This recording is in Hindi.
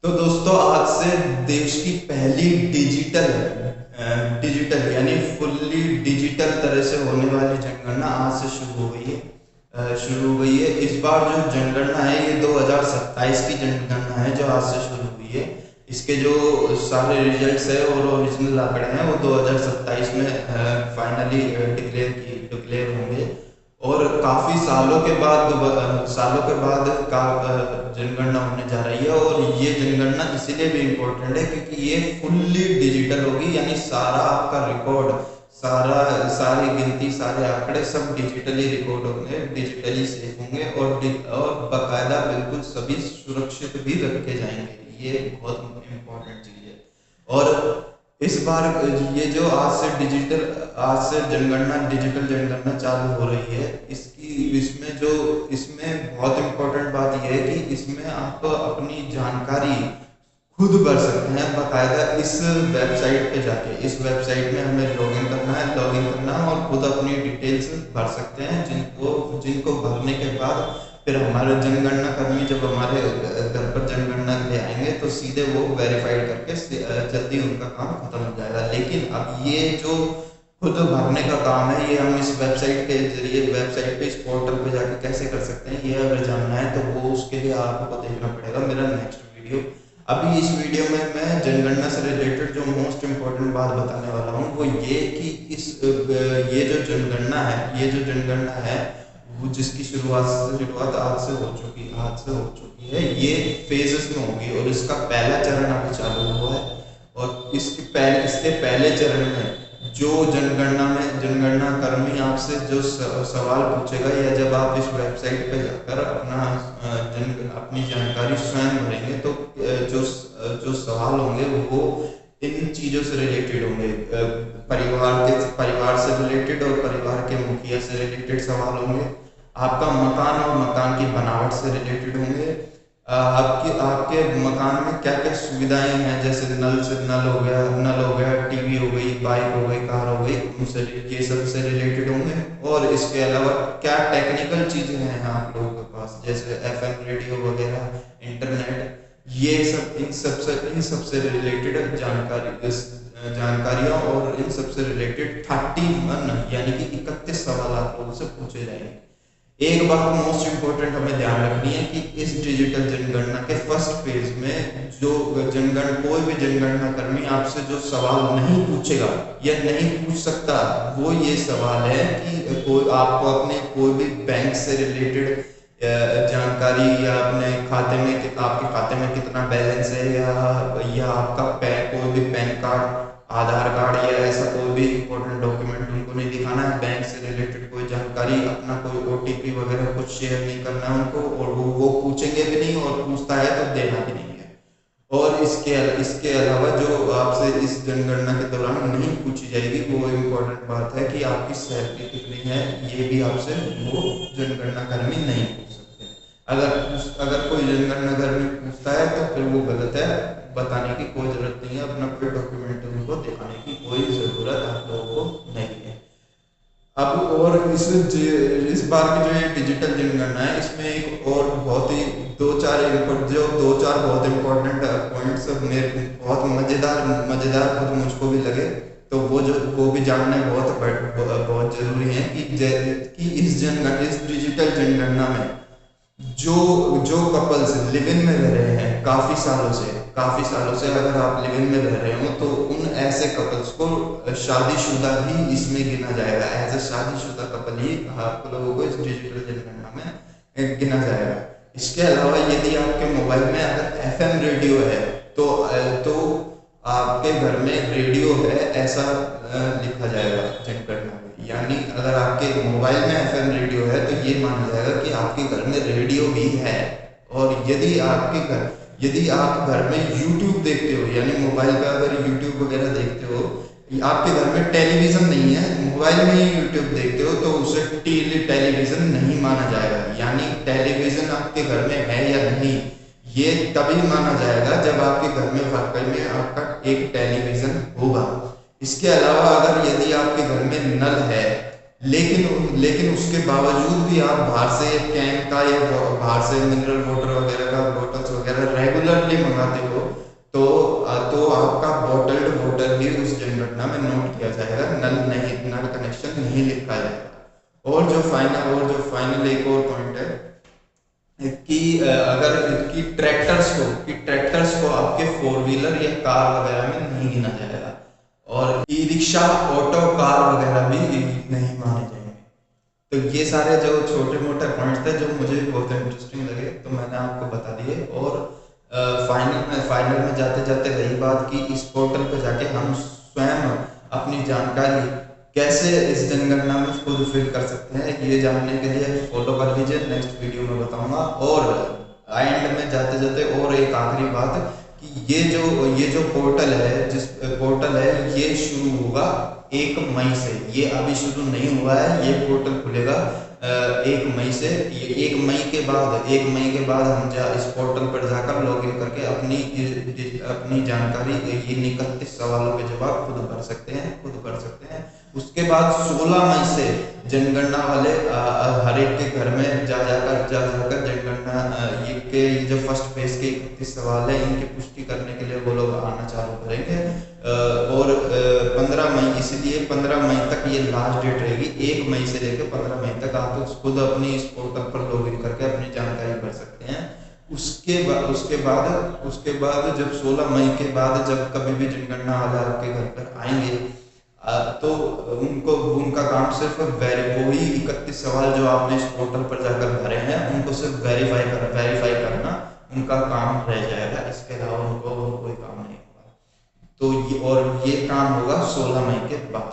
तो दोस्तों आज से देश की पहली डिजिटल यानी फुल्ली डिजिटल तरह से होने वाली जनगणना आज से शुरू हो गई है। इस बार जो जनगणना है ये 2027 की जनगणना है जो आज से शुरू हुई है। इसके जो सारे रिजल्ट्स है और ओरिजिनल आंकड़े हैं वो 2027 में फाइनली डिक्लेयर होंगे। और काफी सालों के बाद का जनगणना होने जा रही है। और ये जनगणना इसीलिए भी इम्पोर्टेंट है क्योंकि ये फुल्ली डिजिटल होगी, यानी सारा आपका रिकॉर्ड, सारी गिनती, सारे आंकड़े सब डिजिटली रिकॉर्ड होंगे, डिजिटली सेव होंगे और बाकायदा बिल्कुल सभी सुरक्षित भी रखे जाएंगे। ये बहुत इम्पोर्टेंट चीज है। और इस बार ये जो आज से डिजिटल जनगणना चालू हो रही है, इसमें बहुत इम्पोर्टेंट बात यह है कि इसमें आप अपनी जानकारी खुद भर सकते हैं बाकायदा इस वेबसाइट पे जाके। इस वेबसाइट में हमें लॉगिन करना है और खुद अपनी डिटेल्स भर सकते हैं, जिनको भरने के बाद फिर हमारे जनगणना कर्मी जब हमारे घर पर जनगणना के लिए आएंगे तो सीधे वो वेरीफाइड करके जल्दी उनका काम खत्म हो जाएगा। लेकिन अब ये जो खुद भरने का काम है ये हम इस वेबसाइट के जरिए, वेबसाइट पे इस पोर्टल पे जाके कैसे कर सकते हैं, ये अगर जानना है तो वो उसके लिए आपको देखना पड़ेगा मेरा नेक्स्ट वीडियो। अभी इस वीडियो में मैं जनगणना से रिलेटेड जो मोस्ट इम्पोर्टेंट बात बताने वाला हूँ वो ये कि ये जो जनगणना है वो जिसकी शुरुआत आज से हो चुकी है, ये फेजेस में होगी और इसका पहला चरण अभी चालू हुआ है। और इसके पहले चरण में जो जनगणना कर्मी आपसे जो सवाल पूछेगा, या जब आप इस वेबसाइट पे जाकर अपनी जानकारी स्वयं भरेंगे तो जो सवाल होंगे वो इन चीजों से रिलेटेड होंगे। परिवार से रिलेटेड और परिवार के मुखिया से रिलेटेड सवाल होंगे। आपका मकान और मकान की बनावट से रिलेटेड होंगे। आपके मकान में क्या क्या सुविधाएं हैं, जैसे नल हो गया, टीवी हो गई, बाइक हो गई, कार हो गई, उनसे ये सब से रिलेटेड होंगे। और इसके अलावा क्या टेक्निकल चीजें हैं आप लोगों के पास, जैसे एफएम रेडियो वगैरह, इंटरनेट, ये सब इन सबसे रिलेटेड जानकारियां और इन सबसे रिलेटेड 31 यानी कि 31 सवाल आप लोगों से पूछे जाएंगे। एक बात मोस्ट इम्पोर्टेंट हमें ध्यान रखनी है कि इस डिजिटल जनगणना के फर्स्ट फेज में कोई भी जनगणना कर्मी आपसे जो सवाल नहीं पूछेगा या नहीं पूछ सकता वो ये सवाल है कि आपको अपने कोई भी बैंक से रिलेटेड जानकारी, या अपने आपके खाते में कितना बैलेंस है, या आपका कोई भी पैन कार्ड, आधार कार्ड या ऐसा कोई भी इम्पोर्टेंट डॉक्यूमेंट उनको नहीं दिखाना है। बैंक से रिलेटेड कोई जानकारी, अपना कोई ओटीपी वगैरह कुछ शेयर नहीं करना है उनको, और वो पूछेंगे भी नहीं, और पूछता है तो देना भी नहीं है। और इसके अलावा जो आपसे इस जनगणना के दौरान नहीं पूछी जाएगी वो इम्पोर्टेंट बात है कि आपकी सैलरी कितनी है, ये भी आपसे वो जनगणना कर्मी नहीं पूछ सकते। अगर कोई जनगणना कर्मी पूछता है तो फिर वो गलत है, बताने की कोई जरूरत नहीं है, अपना कोई डॉक्यूमेंट उनको दिखाने की कोई जरूरत आप लोगों को नहीं है। अब और इस बार की जो ये डिजिटल जनगणना है इसमें एक और बहुत ही दो चार बहुत इम्पोर्टेंट पॉइंट्स मेरे बहुत मजेदार खुद मुझको भी लगे, तो वो भी जानना बहुत जरूरी है कि इस डिजिटल जनगणना में जो कपल्स लिव इन में रह रहे हैं काफी सालों से अगर आप लिव इन में रह रहे हो तो उन ऐसे कपल्स को शादीशुदा ही इसमें गिना जाएगा। एज ए शादीशुदा कपल ही आप लोगों को इस डिजिटल जनगणना में गिना जाएगा। इसके अलावा यदि आपके मोबाइल में अगर एफएम रेडियो है तो आपके घर में रेडियो है ऐसा लिखा जाएगा जनगणना में। यानी अगर आपके मोबाइल में एफएम रेडियो है तो ये माना जाएगा कि आपके घर में रेडियो भी है। और यदि आप घर में यूट्यूब देखते हो, यानी मोबाइल पे अगर यूट्यूब वगैरह देखते हो, आपके घर में टेलीविजन नहीं है, मोबाइल में ही यूट्यूब देखते हो, तो उसे टेलीविजन नहीं माना जाएगा। यानी टेलीविजन आपके घर में है या नहीं ये तभी माना जाएगा जब आपके घर में वाकई में आपका एक टेलीविजन होगा। इसके अलावा अगर यदि आपके घर में नल है लेकिन उसके बावजूद भी आप बाहर से कैन का या बाहर से मिनरल वाटर वगैरह का बॉटल्स वगैरह रेगुलरली मंगाते हो, तो आपका बॉटल्ड वाटर भी उस जनगणना में नोट किया जाएगा, नल कनेक्शन नहीं लिखा जाएगा। और जो फाइनल एक और पॉइंट है कि अगर ट्रैक्टर्स को आपके फोर व्हीलर या कार वगैरह में नहीं गिना जाएगा, और ई रिक्शा, ऑटो, कार वगैरह भी नहीं माने जाएंगे। तो ये सारे जो छोटे मोटे पॉइंट्स थे जो मुझे बहुत इंटरेस्टिंग लगे, तो मैंने आपको बता दिए। और फाइनल में जाते जाते रही बात कि इस पोर्टल पे जाके हम स्वयं अपनी जानकारी कैसे इस जनगणना में खुद फिल कर सकते हैं, ये जानने के लिए फॉलो कर लीजिए, नेक्स्ट वीडियो में बताऊंगा। और एंड में जाते जाते और एक आखिरी बात कि ये जो पोर्टल है ये शुरू होगा 1 मई से। ये अभी शुरू नहीं हुआ है, ये पोर्टल खुलेगा 1 मई से। 1 मई के बाद हम इस पोर्टल पर जाकर लॉगिन करके अपनी जानकारी, ये 31 सवालों के जवाब खुद भर सकते हैं। उसके बाद 16 मई से जनगणना वाले हर एक के घर में जा जाकर जनगणना ये जो फर्स्ट फेज के 31 सवाल है इनकी पुष्टि करने के लिए वो लोग आना चालू करेंगे। और 15 मई, इसलिए 15 मई तक ये लास्ट डेट रहेगी। 1 मई से लेकर 15 मई तक आप खुद अपनी इस पोर्टल पर लॉगिन करके अपनी जानकारी भर सकते हैं। उसके बाद जब 16 मई के बाद जब कभी भी जनगणना वाले आपके घर पर आएंगे, तो उनका काम सिर्फ वही 31 सवाल जो आपने इस पोर्टल पर जाकर भरे हैं उनको सिर्फ वेरीफाई करना उनका काम रह जाएगा। इसके अलावा उनको कोई काम नहीं होगा। तो ये काम होगा 16 मई के बाद।